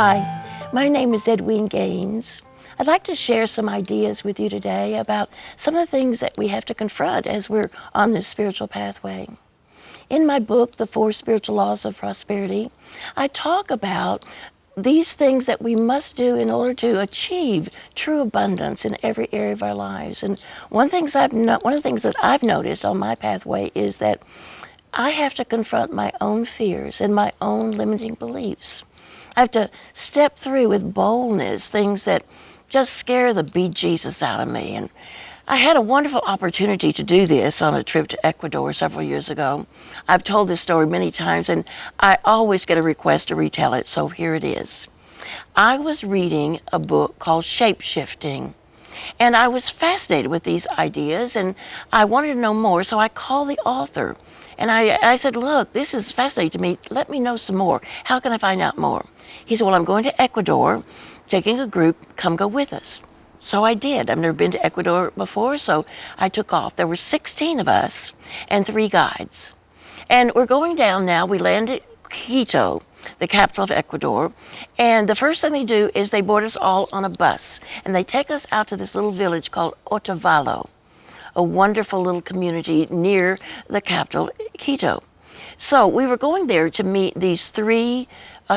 Hi, my name is Edwene Gaines. I'd like to share some ideas with you today about some of the things that we have to confront as we're on this spiritual pathway. In my book, The Four Spiritual Laws of Prosperity, I talk about these things that we must do in order to achieve true abundance in every area of our lives. And one of the things that I've noticed on my pathway is that I have to confront my own fears and my own limiting beliefs. I have to step through with boldness things that just scare the bejesus out of me. And I had a wonderful opportunity to do this on a trip to Ecuador several years ago. I've told this story many times, and I always get a request to retell it, so here it is. I was reading a book called Shape-Shifting, and I was fascinated with these ideas, and I wanted to know more, so I called the author. And I said, look, this is fascinating to me. Let me know some more. How can I find out more? He said, well, I'm going to Ecuador, taking a group. Come go with us. So I did. I've never been to Ecuador before, so I took off. There were 16 of us and 3 guides. And we're going down now. We land at Quito, the capital of Ecuador. And the first thing they do is they board us all on a bus. And they take us out to this little village called Otavalo, a wonderful little community near the capital, Quito. So we were going there to meet these 3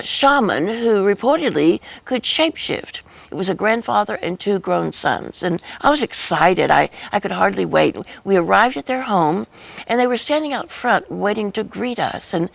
shaman who reportedly could shapeshift. It was a grandfather and 2 grown sons. And I was excited. I could hardly wait. We arrived at their home, and they were standing out front waiting to greet us. And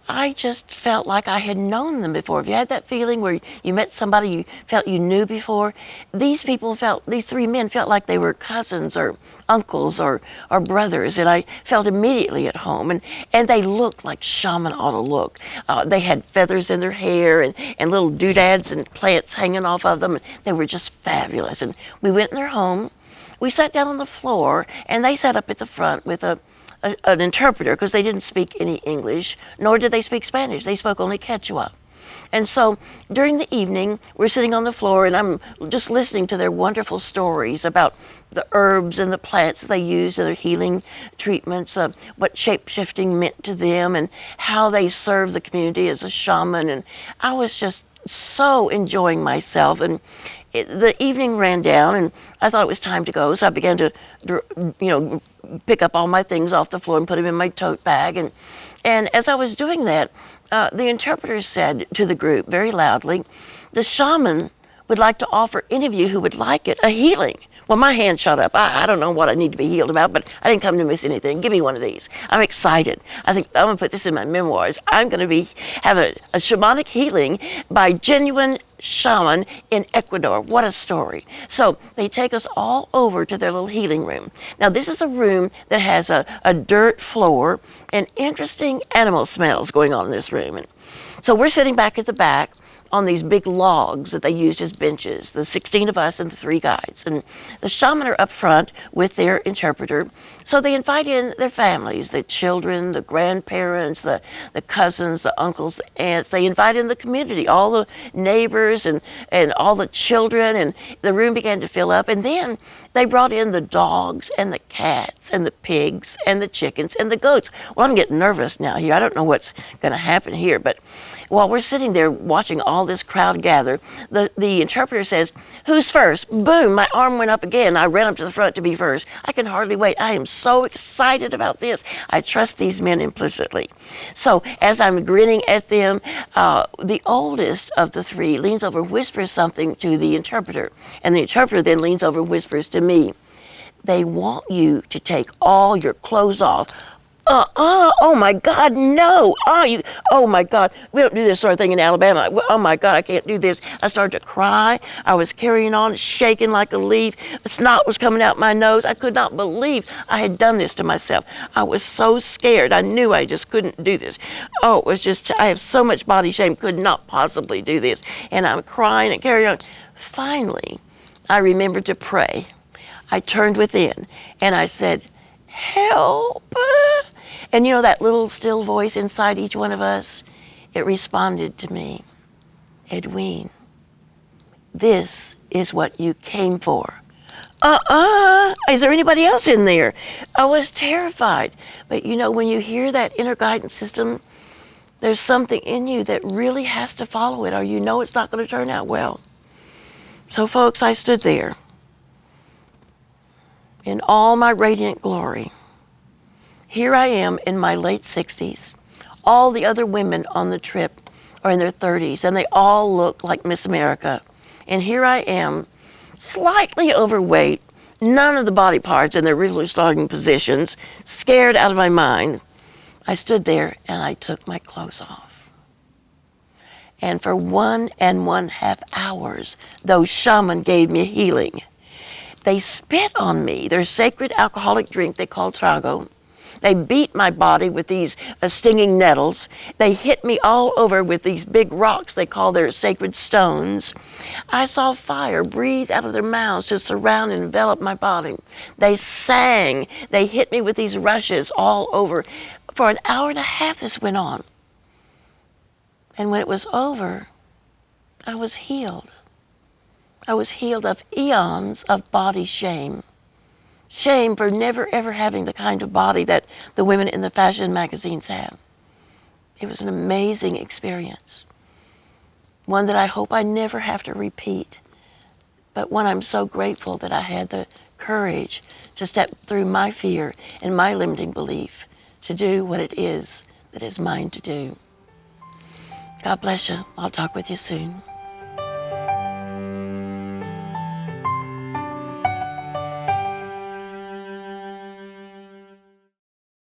I just felt like I had known them before. Have you had that feeling where you met somebody you felt you knew before? These 3 men felt like they were cousins or uncles or brothers, and I felt immediately at home. And they looked like shaman ought to look. They had feathers in their hair and little doodads and plants hanging off of them. They were just fabulous. And we went in their home. We sat down on the floor, and they sat up at the front with an interpreter, because they didn't speak any English, nor did they speak Spanish. They spoke only Quechua. And so during the evening, we're sitting on the floor, and I'm just listening to their wonderful stories about the herbs and the plants that they use in their healing treatments, what shape-shifting meant to them, and how they serve the community as a shaman. And I was just so enjoying myself. And the evening ran down, and I thought it was time to go, so I began to, pick up all my things off the floor and put them in my tote bag. And as I was doing that, the interpreter said to the group very loudly, the shaman would like to offer any of you who would like it a healing. Well, my hand shot up. I don't know what I need to be healed about, but I didn't come to miss anything. Give me one of these. I'm excited. I think I'm going to put this in my memoirs. I'm going to have a shamanic healing by genuine shaman in Ecuador. What a story. So they take us all over to their little healing room. Now, this is a room that has a dirt floor and interesting animal smells going on in this room. And so we're sitting back at the back on these big logs that they used as benches, the 16 of us and the 3 guides. And the shaman are up front with their interpreter. So they invite in their families, the children, the grandparents, the cousins, the uncles, the aunts. They invite in the community, all the neighbors and all the children, and the room began to fill up. And then they brought in the dogs and the cats and the pigs and the chickens and the goats. Well, I'm getting nervous now here. I don't know what's going to happen here, but while we're sitting there watching all this crowd gather, the interpreter says, who's first? Boom, my arm went up again. I ran up to the front to be first. I can hardly wait. I am so excited about this. I trust these men implicitly. So as I'm grinning at them, the oldest of the 3 leans over and whispers something to the interpreter. And the interpreter then leans over and whispers to me. They want you to take all your clothes off. Oh my God, no. Oh my God, we don't do this sort of thing in Alabama. Oh my God, I can't do this. I started to cry. I was carrying on, shaking like a leaf. Snot was coming out my nose. I could not believe I had done this to myself. I was so scared. I knew I just couldn't do this. Oh, it was just, I have so much body shame, could not possibly do this. And I'm crying and carrying on. Finally, I remembered to pray. I turned within and I said, help. And that little still voice inside each one of us, it responded to me, Edwene, this is what you came for. Is there anybody else in there? I was terrified. But when you hear that inner guidance system, there's something in you that really has to follow it, or you know it's not going to turn out well. So folks, I stood there in all my radiant glory. Here I am in my late 60s. All the other women on the trip are in their 30s, and they all look like Miss America. And here I am, slightly overweight, none of the body parts in their original starting positions, scared out of my mind. I stood there and I took my clothes off. And for 1.5 hours, those shamans gave me healing. They spit on me, their sacred alcoholic drink they call trago. They beat my body with these stinging nettles. They hit me all over with these big rocks they call their sacred stones. I saw fire breathe out of their mouths to surround and envelop my body. They sang. They hit me with these rushes all over. For 1.5 hours this went on. And when it was over, I was healed. I was healed of eons of body shame. Shame for never ever having the kind of body that the women in the fashion magazines have. It was an amazing experience. One that I hope I never have to repeat, but one I'm so grateful that I had the courage to step through my fear and my limiting belief to do what it is that is mine to do. God bless you. I'll talk with you soon.